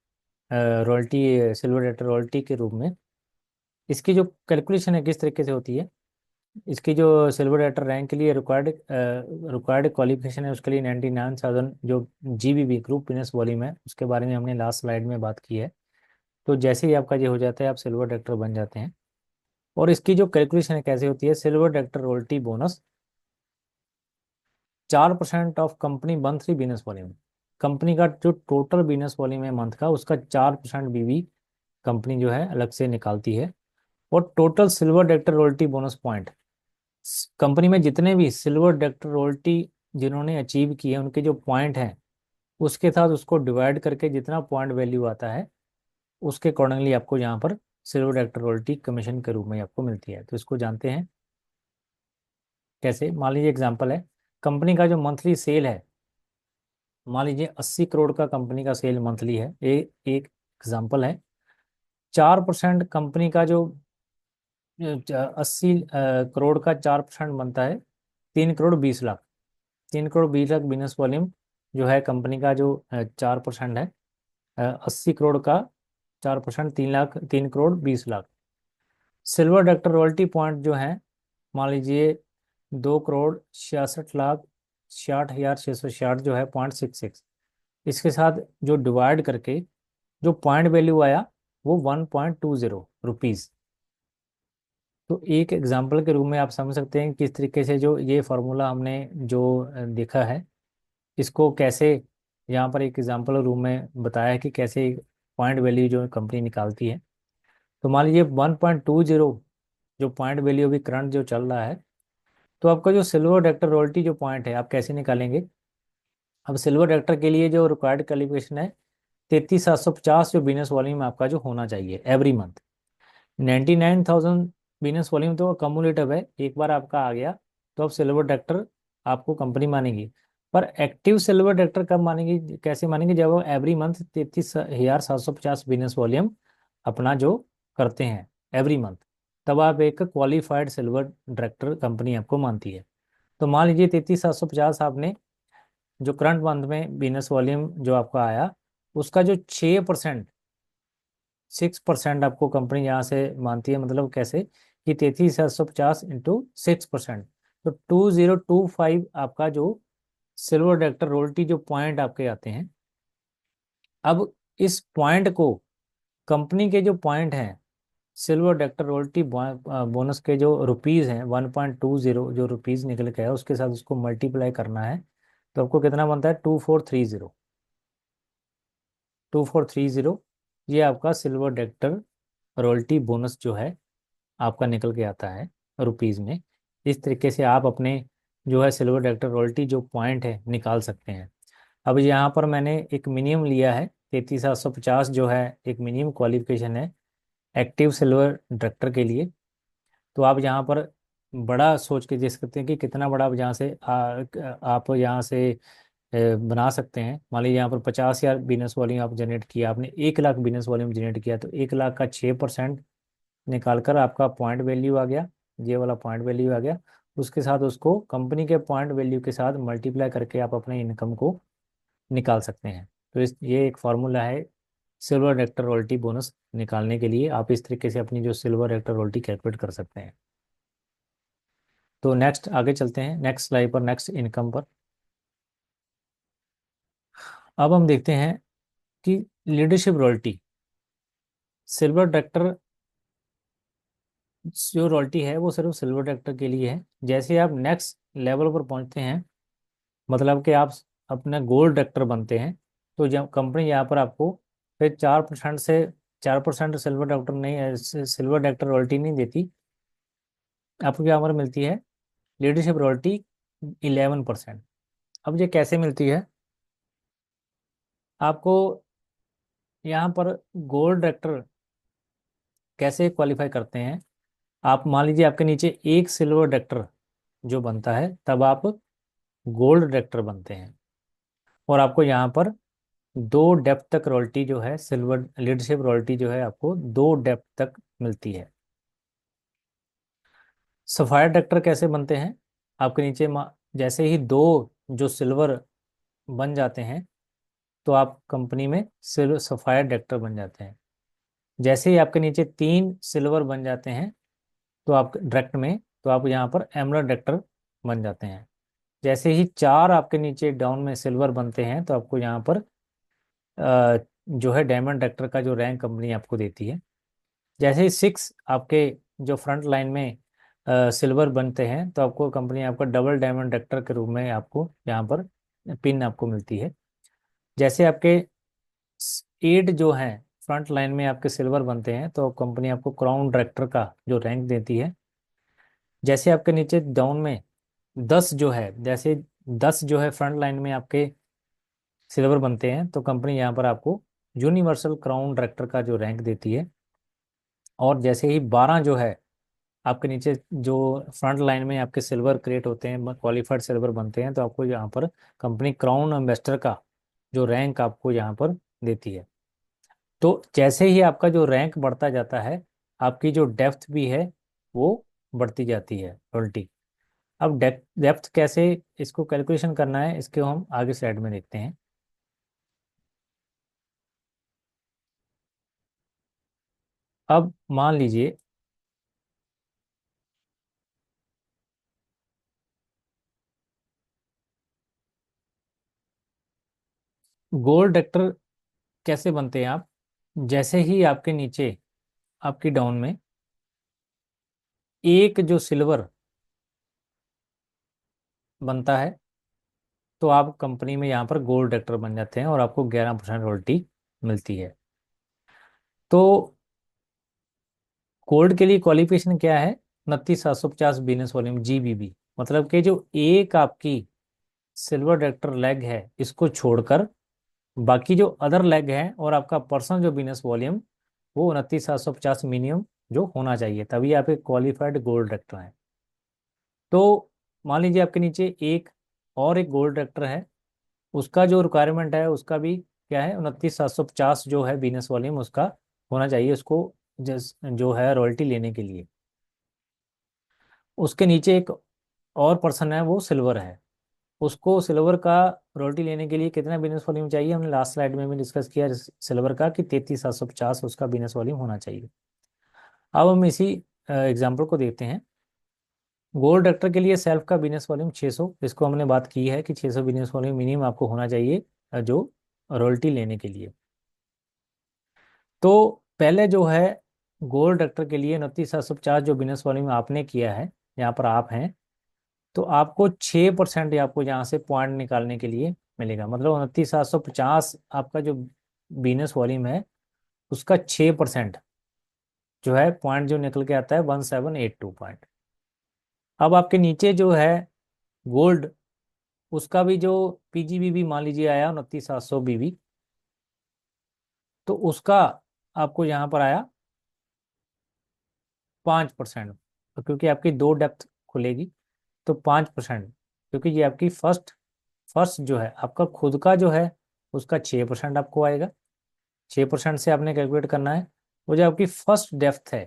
S1: रॉयल्टी, सिल्वर डक्टर रॉयल्टी के रूप में। इसकी जो कैलकुलेशन है किस तरीके से होती है, इसकी जो सिल्वर डक्टर रैंक के लिए रिक्वायर्ड क्वालिफिकेशन है, उसके लिए 99,000 जो GBV ग्रुप बिजनेस वॉल्यूम है, उसके बारे में हमने लास्ट स्लाइड में बात की है। तो जैसे ही आपका ये हो जाता है आप सिल्वर डक्टर बन जाते हैं। और इसकी जो कैलकुलेशन है कैसे होती है, silver doctor royalty bonus 4% of company monthly business volume. Company का जो टोटल बिजनेस वॉल्यूम है मंथ का, उसका 4% बीवी कंपनी जो है अलग से निकालती है। और total silver doctor royalty bonus point, company में जितने भी सिल्वर डक्टर रॉयल्टी जिन्होंने अचीव किए उनके जो पॉइंट हैं, उसके साथ उसको डिवाइड करके जितना पॉइंट वैल्यू आता है उसके अकॉर्डिंगली आपको यहाँ पर सिल्वर डक्टर रॉयल्टी कमीशन के रूप में आपको मिलती है। तो इसको जानते हैं कैसे। मान लीजिए एग्जांपल है, कंपनी का जो मंथली सेल है, मान लीजिए 80 करोड़ का कंपनी का सेल मंथली है, एक एग्जांपल है। 4% कंपनी का जो 80 करोड़ का 4% बनता है 3,20,00,000। 3,20,00,000 बिजनेस वॉल्यूम जो है कंपनी का, जो 4% है, 80 करोड़ का 4%, 3 lakh, 3,20,00,000। Silver doctor royalty point जो है, मान लीजिए 2,66,60,66,660 जो है 0.66, इसके साथ जो डिवाइड करके जो पॉइंट वैल्यू आया वो 1.20 रुपीज़। तो एक एग्जाम्पल के रूप में आप समझ सकते हैं किस तरीके से जो ये फार्मूला हमने जो देखा है, इसको कैसे यहाँ पर एक एग्जाम्पल रूम में बताया है कि कैसे पॉइंट वैल्यू जो कंपनी निकालती है। तो मान लीजिए 1.20 जो पॉइंट वैल्यू अभी करंट जो चल रहा है, तो आपका जो सिल्वर डक्टर रॉयल्टी जो पॉइंट है आप कैसे निकालेंगे। अब सिल्वर डक्टर के लिए जो रिक्वायर्ड क्वालिफिकेशन है 33,750 जो बिजनेस वॉल्यूम आपका जो होना चाहिए एवरी मंथ। 99,000 बिजनेस वॉल्यूम तो कम्युलेटिव है, एक बार आपका आ गया तो अब सिल्वर डायरेक्टर आपको कंपनी मानेगी। पर एक्टिव सिल्वर डायरेक्टर कब मानेगी, कैसे मानेंगे, जब वो एवरी मंथ 33,750 बिजनेस वॉल्यूम अपना जो करते हैं एवरी मंथ, तब आप एक क्वालिफाइड सिल्वर डायरेक्टर कंपनी आपको मानती है। तो मान लीजिए 33,750 आपने जो करंट मंथ में बिजनेस वॉल्यूम जो आपका आया, उसका जो 6%, 6% आपको कंपनी यहाँ से मानती है। मतलब कैसे कि 33,750 इंटू 6%, तो 2025 आपका जो सिल्वर डायरेक्टर रॉयल्टी जो पॉइंट आपके आते हैं। अब इस पॉइंट को, कंपनी के जो पॉइंट हैं सिल्वर डायरेक्टर रॉयल्टी बोनस के जो रुपीज़ हैं 1.20 जो रुपीज़ निकल के है, उसके साथ उसको मल्टीप्लाई करना है। तो आपको कितना बनता है, 2430, 2430, ये आपका सिल्वर डायरेक्टर रॉयल्टी बोनस जो है आपका निकल के आता है रुपीज़ में। इस तरीके से आप अपने जो है सिल्वर डायरेक्टर रॉयल्टी जो पॉइंट है निकाल सकते हैं। अब यहाँ पर मैंने एक मिनिमम लिया है, 33,750 जो है एक मिनिमम क्वालिफिकेशन है एक्टिव सिल्वर डायरेक्टर के लिए। तो आप यहाँ पर बड़ा सोच के दे सकते हैं कि कितना बड़ा आप यहाँ से आप यहाँ से बना सकते हैं। मान लीजिए यहाँ पर 50,000 बिजनेस वॉल्यूम आप जनरेट किया, आपने 1 लाख बिजनेस वॉल्यूम जनरेट किया, तो 1 लाख का 6% निकाल कर आपका पॉइंट वैल्यू आ गया, ये वाला पॉइंट वैल्यू आ गया। उसके साथ उसको कंपनी के पॉइंट वैल्यू के साथ मल्टीप्लाई करके आप अपने इनकम को निकाल सकते हैं। तो ये एक फार्मूला है सिल्वर डायरेक्टर रॉयल्टी बोनस निकालने के लिए। आप इस तरीके से अपनी जो सिल्वर डायरेक्टर रॉयल्टी कैलकुलेट कर सकते हैं। तो नेक्स्ट आगे चलते हैं, नेक्स्ट स्लाइड पर, नेक्स्ट इनकम पर। अब हम देखते हैं कि लीडरशिप रॉयल्टी, सिल्वर डायरेक्टर जो रॉयल्टी है वो सिर्फ सिल्वर डायरेक्टर के लिए है। जैसे आप नेक्स्ट लेवल पर पहुंचते हैं, मतलब कि आप अपना गोल्ड डायरेक्टर बनते हैं, तो जब कंपनी यहाँ पर आपको फिर 4% से 4% सिल्वर डायरेक्टर नहीं है, सिल्वर डायरेक्टर रॉयल्टी नहीं देती, आपको यहाँ पर मिलती है लीडरशिप रॉयल्टी 11%। अब ये कैसे मिलती है आपको, यहाँ पर गोल्ड डायरेक्टर कैसे क्वालिफाई करते हैं। आप मान लीजिए आपके नीचे एक सिल्वर डायरेक्टर जो बनता है, तब आप गोल्ड डायरेक्टर बनते हैं, और आपको यहाँ पर 2 डेप्थ तक रॉयल्टी जो है, सिल्वर लीडरशिप रॉयल्टी जो है आपको 2 डेप्थ तक मिलती है। सफायर डायरेक्टर कैसे बनते हैं, आपके नीचे जैसे ही 2 जो सिल्वर बन जाते हैं, तो आप कंपनी में सिल्वर सफायर डायरेक्टर बन जाते हैं। जैसे ही आपके नीचे 3 सिल्वर बन जाते हैं, तो आप डायरेक्ट में, तो आप यहाँ पर एमरल्ड डायरेक्टर बन जाते हैं। जैसे ही 4 आपके नीचे डाउन में सिल्वर बनते हैं, तो आपको यहाँ पर जो है डायमंड डायरेक्टर का जो रैंक कंपनी आपको देती है। जैसे ही 6 आपके जो फ्रंट लाइन में सिल्वर बनते हैं, तो आपको कंपनी आपका डबल डायमंड डायरेक्टर के रूप में आपको यहाँ पर पिन आपको मिलती है। जैसे आपके 8 जो हैं फ्रंट लाइन में आपके सिल्वर बनते हैं, तो कंपनी आपको क्राउन डायरेक्टर का जो रैंक देती है। जैसे आपके नीचे डाउन में 10 जो है, जैसे 10 जो है फ्रंट लाइन में आपके सिल्वर बनते हैं, तो कंपनी यहाँ पर आपको यूनिवर्सल क्राउन डायरेक्टर का जो रैंक देती है। और जैसे ही 12 जो है आपके नीचे जो फ्रंट लाइन में आपके सिल्वर क्रिएट होते हैं, क्वालिफाइड सिल्वर बनते हैं, तो आपको यहाँ पर कंपनी क्राउन एम्बेसडर का जो रैंक आपको यहाँ पर देती है। तो जैसे ही आपका जो रैंक बढ़ता जाता है, आपकी जो डेप्थ भी है वो बढ़ती जाती है रॉयल्टी। अब डेप्थ कैसे इसको कैलकुलेशन करना है, इसके हम आगे साइड में देखते हैं। अब मान लीजिए गोल्ड डायरेक्टर कैसे बनते हैं आप, जैसे ही आपके नीचे आपकी डाउन में एक जो सिल्वर बनता है, तो आप कंपनी में यहाँ पर गोल्ड डायरेक्टर बन जाते हैं और आपको 11% रॉयल्टी मिलती है। तो गोल्ड के लिए क्वालिफिकेशन क्या है, 29,750 बिजनेस वॉल्यूम GBB, मतलब कि जो एक आपकी सिल्वर डायरेक्टर लेग है, इसको छोड़कर बाकी जो अदर लेग है और आपका पर्सनल जो बिजनेस वॉल्यूम, वो 29,750 मिनिमम जो होना चाहिए, तभी आप एक क्वालिफाइड गोल्ड डायरेक्टर हैं। तो मान लीजिए आपके नीचे एक गोल्ड डायरेक्टर है, उसका जो रिक्वायरमेंट है उसका भी क्या है, 29,750 जो है बिजनेस वॉल्यूम उसका होना चाहिए उसको, जो है रॉयल्टी लेने के लिए। उसके नीचे एक और पर्सन है, वो सिल्वर है, उसको सिल्वर का रॉयल्टी लेने के लिए कितना बिजनेस वॉल्यूम चाहिए, हमने लास्ट स्लाइड में भी डिस्कस किया सिल्वर का कि 33,750 उसका बिजनेस वॉल्यूम होना चाहिए। अब हम इसी एग्जाम्पल को देखते हैं। गोल्ड डायरेक्टर के लिए सेल्फ का बिजनेस वॉल्यूम 600, इसको हमने बात की है कि 600 बिजनेस वॉल्यूम मिनिमम आपको होना चाहिए जो रॉयल्टी लेने के लिए। तो पहले जो है गोल्ड डायरेक्टर के लिए 29,750 जो बिजनेस वॉल्यूम आपने किया है, यहाँ पर आप हैं, तो आपको 6% आपको यहाँ से पॉइंट निकालने के लिए मिलेगा। मतलब 29,750 आपका जो बिजनेस वॉल्यूम है उसका 6% जो है पॉइंट जो निकल के आता है 1782 पॉइंट। अब आपके नीचे जो है गोल्ड, उसका भी जो पीजीबीबी मान लीजिए आया 29,700 बीबी, तो उसका आपको यहाँ पर आया 5%। तो क्योंकि आपकी दो डेप्थ खुलेगी तो 5%, क्योंकि ये आपकी फर्स्ट फर्स्ट जो है आपका खुद का जो है उसका 6% आपको आएगा। 6% से आपने कैलकुलेट करना है। वो जो आपकी फर्स्ट डेप्थ है,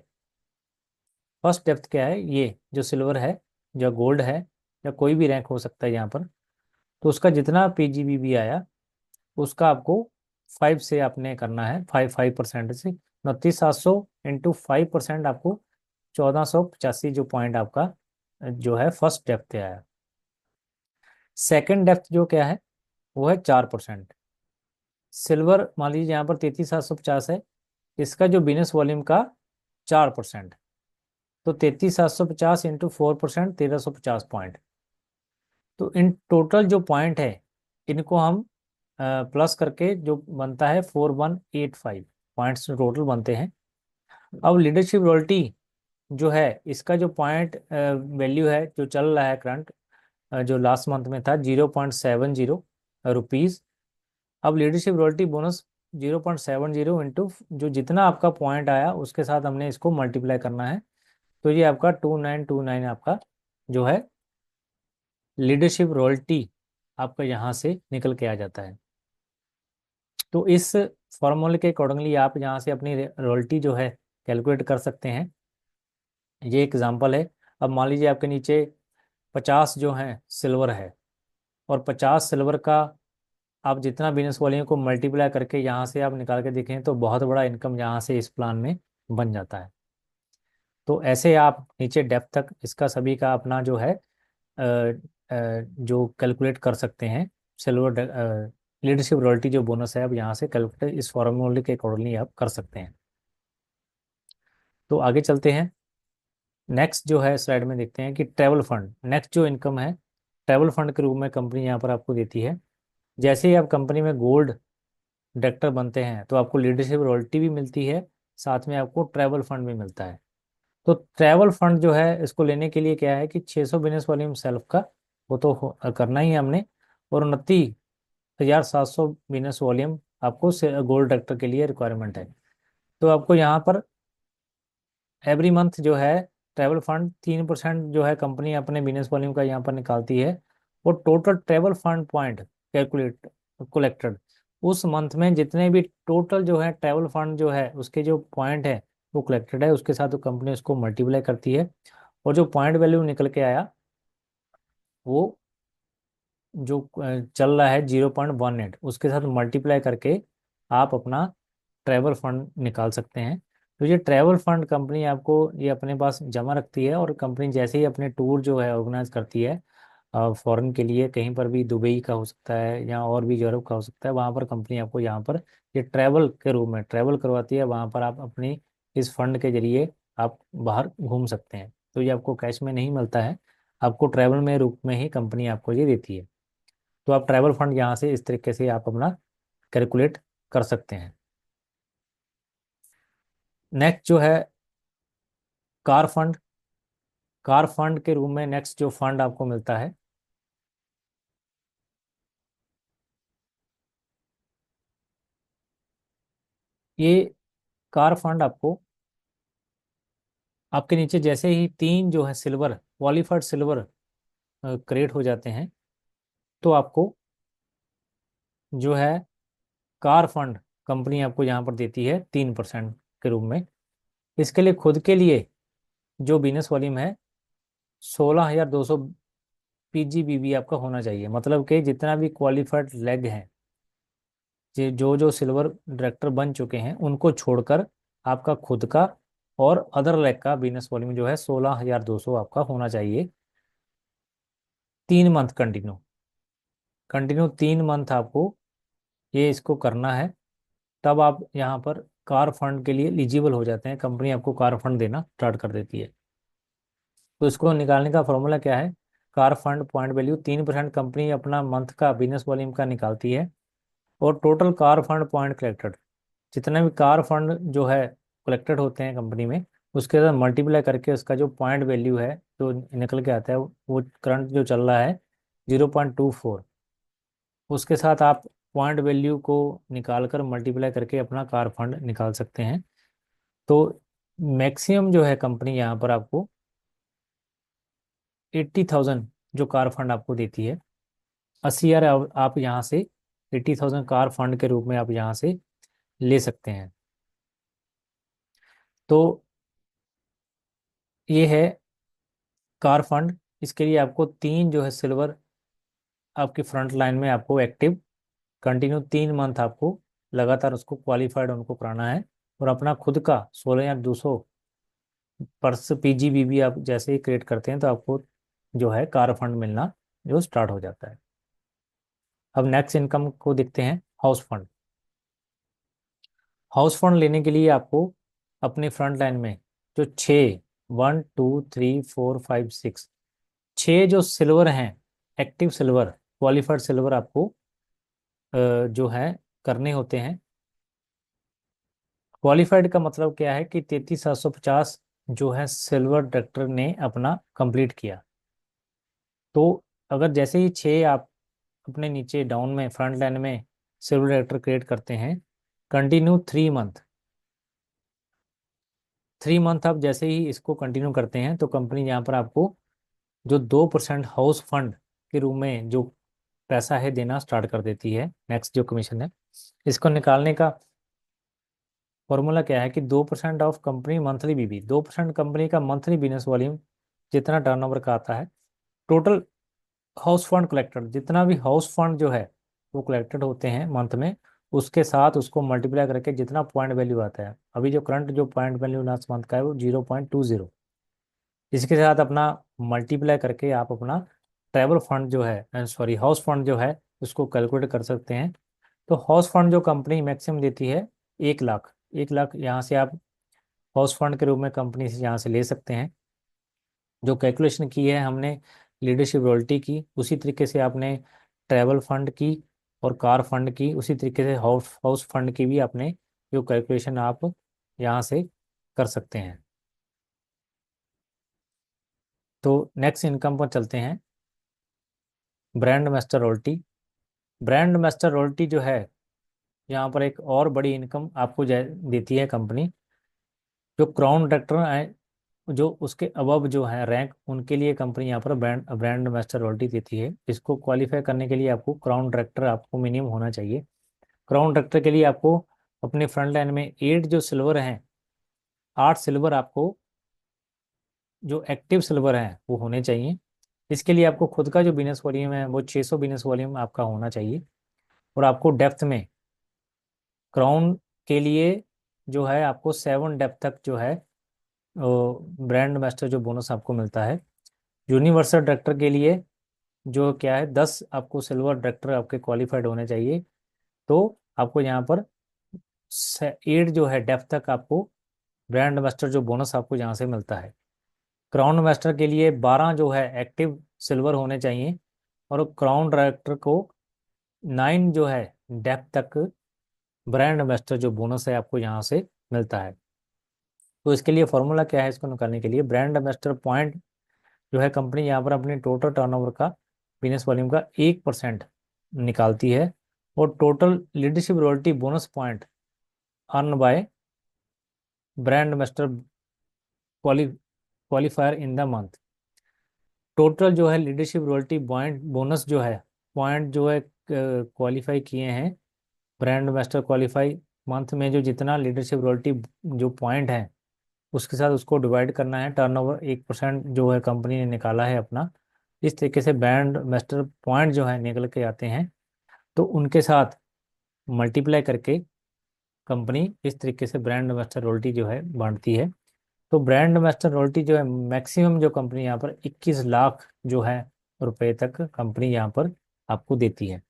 S1: फर्स्ट डेप्थ क्या है, ये जो सिल्वर है, जो गोल्ड है, या कोई भी रैंक हो सकता है यहाँ पर, तो उसका जितना पीजीबीबी आया उसका आपको 5 से आपने करना है, 5% से 29,700 इंटू 5% आपको 1485 जो पॉइंट आपका जो है फर्स्ट डेप्थ पे आया। सेकंड डेप्थ जो क्या है, वो है 4%। सिल्वर मान लीजिए यहाँ पर 33,750 है, इसका जो बिजनेस वॉल्यूम का 4%, तो 33,750 इंटू 4%, 1,350 पॉइंट। तो इन टोटल जो पॉइंट है इनको हम प्लस करके जो बनता है 4185 पॉइंट्स टोटल बनते हैं। अब लीडरशिप रॉयल्टी जो है, इसका जो पॉइंट वैल्यू है जो चल रहा है करंट, जो लास्ट मंथ में था 0.70 रुपीज़। अब लीडरशिप रॉयल्टी बोनस 0.70 इंटू जो जितना आपका पॉइंट आया उसके साथ हमने इसको मल्टीप्लाई करना है, तो ये आपका 2929 आपका जो है लीडरशिप रॉयल्टी आपका यहाँ से निकल के आ जाता है। तो इस फॉर्मूले के अकॉर्डिंगली आप यहाँ से अपनी रॉयल्टी जो है कैलकुलेट कर सकते हैं। ये एग्जांपल है। अब मान लीजिए आपके नीचे 50 जो है सिल्वर है, और 50 सिल्वर का आप जितना बिजनेस वॉल्यूम को मल्टीप्लाई करके यहाँ से आप निकाल के देखें तो बहुत बड़ा इनकम यहाँ से इस प्लान में बन जाता है। तो ऐसे आप नीचे डेप्थ तक इसका सभी का अपना जो है जो कैलकुलेट कर सकते हैं। सिल्वर लीडरशिप रॉयल्टी जो बोनस है अब यहाँ से कैलकुलेट इस फॉर्मूले के अकॉर्डिंगली आप कर सकते हैं। तो आगे चलते हैं। नेक्स्ट जो है स्लाइड में देखते हैं कि ट्रैवल फंड, नेक्स्ट जो इनकम है ट्रैवल फंड के रूप में कंपनी यहाँ पर आपको देती है। जैसे ही आप कंपनी में गोल्ड डायरेक्टर बनते हैं तो आपको लीडरशिप रॉयल्टी भी मिलती है, साथ में आपको ट्रैवल फंड भी मिलता है। तो ट्रैवल फंड जो है इसको लेने के लिए क्या है कि 600 बिजनेस वॉल्यूम सेल्फ का वो तो करना ही है हमने, और 29,700 बिजनेस वॉल्यूम आपको गोल्ड डायरेक्टर के लिए रिक्वायरमेंट है। तो आपको यहाँ पर एवरी मंथ जो है ट्रैवल फंड 3% जो है कंपनी अपने बिजनेस वॉल्यूम का यहाँ पर निकालती है, और total travel fund point calculate collected उस मंथ में जितने भी टोटल जो है ट्रैवल फंड जो है उसके जो पॉइंट है वो कलेक्टेड है, उसके साथ कंपनी उसको मल्टीप्लाई करती है, और जो पॉइंट वैल्यू निकल के आया वो जो चल रहा है 0.18 उसके साथ मल्टीप्लाई करके आप अपना ट्रैवल फंड निकाल सकते हैं। तो ये ट्रैवल फंड कंपनी आपको ये अपने पास जमा रखती है, और कंपनी जैसे ही अपने टूर जो है ऑर्गेनाइज करती है फॉरेन के लिए, कहीं पर भी दुबई का हो सकता है या और भी यूरोप का हो सकता है, वहाँ पर कंपनी आपको यहाँ पर ये ट्रैवल के रूप में ट्रैवल करवाती है, वहाँ पर आप अपनी इस फंड के जरिए आप बाहर घूम सकते हैं। तो ये आपको कैश में नहीं मिलता है, आपको ट्रैवल में रूप में ही कंपनी आपको ये देती है। तो आप ट्रैवल फंड यहाँ से इस तरीके से आप अपना कैलकुलेट कर सकते हैं। नेक्स्ट जो है कार फंड, कार फंड के रूप में नेक्स्ट जो फंड आपको मिलता है ये कार फंड आपको, आपके नीचे जैसे ही तीन जो है सिल्वर, क्वालिफाइड सिल्वर क्रिएट हो जाते हैं, तो आपको जो है कार फंड कंपनी आपको यहाँ पर देती है 3% के रूप में। इसके लिए खुद के लिए जो बिजनेस वॉल्यूम है 16,200 पीजीबीबी आपका होना चाहिए। मतलब कि जितना भी क्वालिफाइड लेग है, जो जो सिल्वर डायरेक्टर बन चुके हैं, उनको छोड़कर आपका खुद का और अदर लेग का बिजनेस वॉल्यूम जो है 16,200 आपका होना चाहिए। 3 मंथ कंटिन्यू, कंटिन्यू 3 मंथ आपको ये इसको करना है। तब आप यहाँ पर कार फंड के लिए एलिजिबल हो जाते हैं, कंपनी आपको कार फंड देना स्टार्ट कर देती है। तो इसको निकालने का फॉर्मूला क्या है? Car fund point value 3% company अपना मंथ का बिजनेस वॉल्यूम का निकालती है, और total car fund point collected, जितने भी कार फंड जो है कलेक्टेड होते हैं कंपनी में, उसके साथ मल्टीप्लाई करके उसका जो पॉइंट वैल्यू है जो निकल के आता है, वो करंट जो चल रहा है 0.24, उसके साथ आप पॉइंट वैल्यू को निकाल कर मल्टीप्लाई करके अपना कार फंड निकाल सकते हैं। तो मैक्सिमम जो है कंपनी यहाँ पर आपको 80,000 जो कार फंड आपको देती है। 80,000 आप यहाँ से 80,000 कार फंड के रूप में आप यहाँ से ले सकते हैं। तो ये है कार फंड। इसके लिए आपको तीन जो है सिल्वर आपकी फ्रंट लाइन में आपको एक्टिव कंटिन्यू 3 मंथ आपको लगातार उसको क्वालिफाइड उनको कराना है, और अपना खुद का 16,200 पर्स पीजीबीबी आप जैसे ही क्रिएट करते हैं, तो आपको जो है कार फंड मिलना जो स्टार्ट हो जाता है। अब नेक्स्ट इनकम को देखते हैं, हाउस फंड। हाउस फंड लेने के लिए आपको अपने फ्रंट लाइन में जो 1 2 3 4 5 6 छः जो सिल्वर हैं, एक्टिव सिल्वर, क्वालिफाइड सिल्वर आपको जो है करने होते हैं। क्वालिफाइड का मतलब क्या है कि 33,750 जो है सिल्वर डायरेक्टर ने अपना कंप्लीट किया। तो अगर जैसे ही छः आप अपने नीचे डाउन में फ्रंट लाइन में सिल्वर डायरेक्टर क्रिएट करते हैं, कंटिन्यू 3 मंथ, 3 मंथ आप जैसे ही इसको कंटिन्यू करते हैं, तो कंपनी यहाँ पर आपको जो 2% हाउस फंड के रूप में जो पैसा है देना स्टार्ट कर देती है। नेक्स्ट जो कमीशन है, इसको निकालने का फॉर्मूला क्या है कि 2% ऑफ कंपनी मंथली बीबी, 2% कंपनी का मंथली बिजनेस वॉल्यूम जितना टर्नओवर का आता है, टोटल हाउस फंड कलेक्टेड, जितना भी हाउस फंड जो है वो कलेक्टेड होते हैं मंथ में, उसके साथ उसको मल्टीप्लाई करके जितना पॉइंट वैल्यू आता है, अभी जो करंट जो पॉइंट वैल्यू लास्ट मंथ का है वो 0.20, इसके साथ अपना मल्टीप्लाई करके आप अपना ट्रैवल फंड जो है, सॉरी हाउस फंड जो है, उसको कैलकुलेट कर सकते हैं। तो हाउस फंड जो कंपनी मैक्सिमम देती है 1 लाख, 1 लाख यहाँ से आप हाउस फंड के रूप में कंपनी से यहाँ से ले सकते हैं। जो कैलकुलेशन की है हमने लीडरशिप रॉयल्टी की, उसी तरीके से आपने ट्रैवल फंड की और कार फंड की, उसी तरीके से हाउस हाउस फंड की भी आपने जो कैलकुलेशन आप यहाँ से कर सकते हैं। तो नेक्स्ट इनकम पर चलते हैं, brand master royalty. Brand master royalty जो है, यहाँ पर एक और बड़ी इनकम आपको देती है कंपनी। जो क्राउन डायरेक्टर है, जो उसके अबव जो है रैंक, उनके लिए कंपनी यहाँ पर ब्रांड ब्रांड मास्टर रॉयल्टी देती है। इसको क्वालिफाई करने के लिए आपको क्राउन डायरेक्टर आपको मिनिमम होना चाहिए। क्राउन डायरेक्टर के लिए आपको अपने फ्रंट लाइन में 8 जो सिल्वर हैं, 8 सिल्वर आपको जो एक्टिव सिल्वर हैं वो होने चाहिए। इसके लिए आपको खुद का जो बिजनेस वॉल्यूम है वो 600 बिजनेस वॉल्यूम आपका होना चाहिए, और आपको डेप्थ में क्राउन के लिए जो है आपको 7 डेप्थ तक जो है ब्रांड मास्टर जो बोनस आपको मिलता है। यूनिवर्सल डायरेक्टर के लिए जो क्या है 10 आपको सिल्वर डायरेक्टर आपके क्वालिफाइड होने चाहिए, तो आपको यहाँ पर 8 जो है डेप्थ तक आपको ब्रांड मास्टर जो बोनस आपको यहाँ से मिलता है। क्राउन मास्टर के लिए 12 जो है एक्टिव सिल्वर होने चाहिए, और क्राउन डायरेक्टर को 9 जो है डेप्थ तक ब्रांड मास्टर जो बोनस है आपको यहाँ से मिलता है। तो इसके लिए फॉर्मूला क्या है, इसको निकालने के लिए ब्रांड एम्बेसडर पॉइंट जो है कंपनी यहाँ पर अपनी टोटल टर्नओवर का बिजनेस वॉल्यूम का 1% निकालती है, और total leadership royalty bonus point earn by brand ambassador qualifier in the month. Total जो है लीडरशिप रॉयल्टी पॉइंट बोनस जो है, पॉइंट जो है क्वालिफाई किए हैं ब्रांड एम्बेसडर क्वालिफाई मंथ में, जो जितना लीडरशिप रॉयल्टी जो पॉइंट है उसके साथ उसको डिवाइड करना है। टर्नओवर 1% जो है कंपनी ने निकाला है अपना, इस तरीके से ब्रांड एम्बेसडर पॉइंट जो है निकल के आते हैं, तो उनके साथ मल्टीप्लाई करके कंपनी इस तरीके से ब्रांड एम्बेसडर रॉयल्टी जो है बांटती है। तो ब्रांड एम्बेसडर रॉयल्टी जो है मैक्सिमम जो कंपनी यहाँ पर 21 लाख जो है रुपए तक कंपनी यहाँ पर आपको देती है।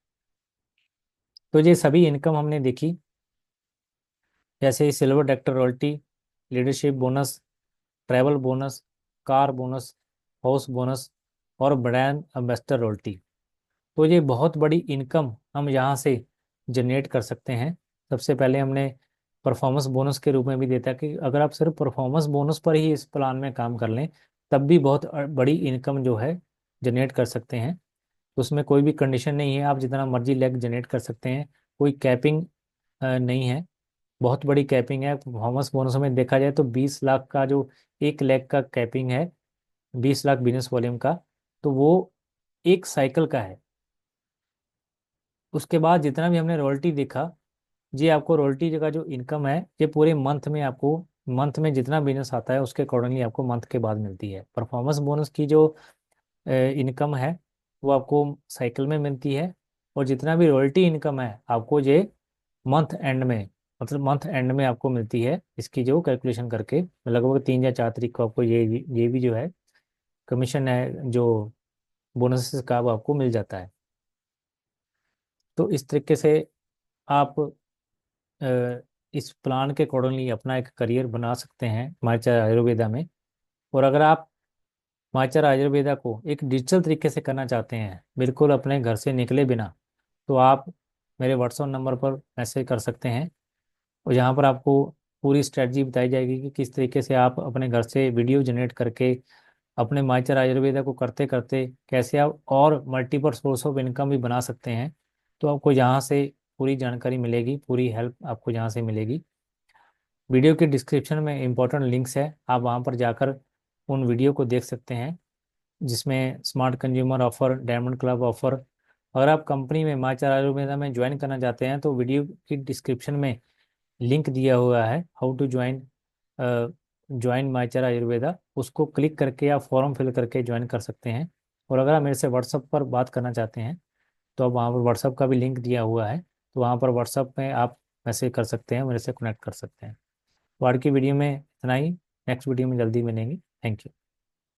S1: तो ये सभी इनकम हमने देखी, जैसे silver director royalty, leadership bonus, travel bonus, car bonus, house bonus और ब्रांड एम्बेसडर रॉयल्टी। तो ये बहुत बड़ी इनकम हम यहाँ से जनरेट कर सकते हैं। सबसे पहले हमने परफॉर्मेंस बोनस के रूप में भी देता है कि अगर आप सिर्फ परफॉर्मेंस बोनस पर ही इस प्लान में काम कर लें तब भी बहुत बड़ी इनकम जो है जनरेट कर सकते हैं। तो उसमें कोई भी कंडीशन नहीं है, आप जितना मर्जी लेग जनरेट कर सकते हैं, कोई कैपिंग नहीं है। बहुत बड़ी कैपिंग है परफॉर्मेंस बोनस में देखा जाए तो 20 लाख का जो एक लेग का कैपिंग है, 20 लाख बिजनेस वॉल्यूम का, तो वो एक साइकिल का है। उसके बाद जितना भी हमने रॉयल्टी देखा, ये आपको रॉयल्टी का जो इनकम है ये पूरे मंथ में आपको, मंथ में जितना बिजनेस आता है उसके अकॉर्डिंगली आपको मंथ के बाद मिलती है। परफॉर्मेंस बोनस की जो इनकम है वो आपको साइकिल में मिलती है, और जितना भी रॉयल्टी इनकम है आपको ये मंथ एंड में, मतलब मंथ एंड में आपको मिलती है। इसकी जो कैलकुलेशन करके लगभग 3 या 4 तारीख को आपको ये भी जो है कमीशन है जो बोनस का वो आपको मिल जाता है। तो इस तरीके से आप इस प्लान के अकॉर्डिंगली अपना एक करियर बना सकते हैं मार्चर आयुर्वेदा में। और अगर आप मार्चर आयुर्वेदा को एक डिजिटल तरीके से करना चाहते हैं बिल्कुल अपने घर से निकले बिना, तो आप मेरे व्हाट्सएप नंबर पर मैसेज कर सकते हैं, और यहाँ पर आपको पूरी स्ट्रेटजी बताई जाएगी कि किस तरीके से आप अपने घर से वीडियो जनरेट करके अपने मार्चर आयुर्वेदा को करते करते कैसे आप और मल्टीपल सोर्स ऑफ इनकम भी बना सकते हैं। तो आपको यहाँ से पूरी जानकारी मिलेगी, पूरी हेल्प आपको यहाँ से मिलेगी। वीडियो के डिस्क्रिप्शन में इंपॉर्टेंट लिंक्स है, आप वहाँ पर जाकर उन वीडियो को देख सकते हैं, जिसमें smart consumer offer, diamond club offer. अगर आप कंपनी में मार्चर आयुर्वेदा में ज्वाइन करना चाहते हैं तो वीडियो की डिस्क्रिप्शन में लिंक दिया हुआ है, हाउ टू ज्वाइन मार्चर आयुर्वेदा, उसको क्लिक करके आप फॉर्म फिल करके ज्वाइन कर सकते हैं। और अगर आप मेरे से व्हाट्सअप पर बात करना चाहते हैं तो आप वहाँ पर व्हाट्सअप का भी लिंक दिया हुआ है, तो वहाँ पर व्हाट्सअप में आप मैसेज कर सकते हैं, मेरे से कनेक्ट कर सकते हैं। तो आज की वीडियो में इतना ही, नेक्स्ट वीडियो में जल्दी मिलेंगे। Thank you.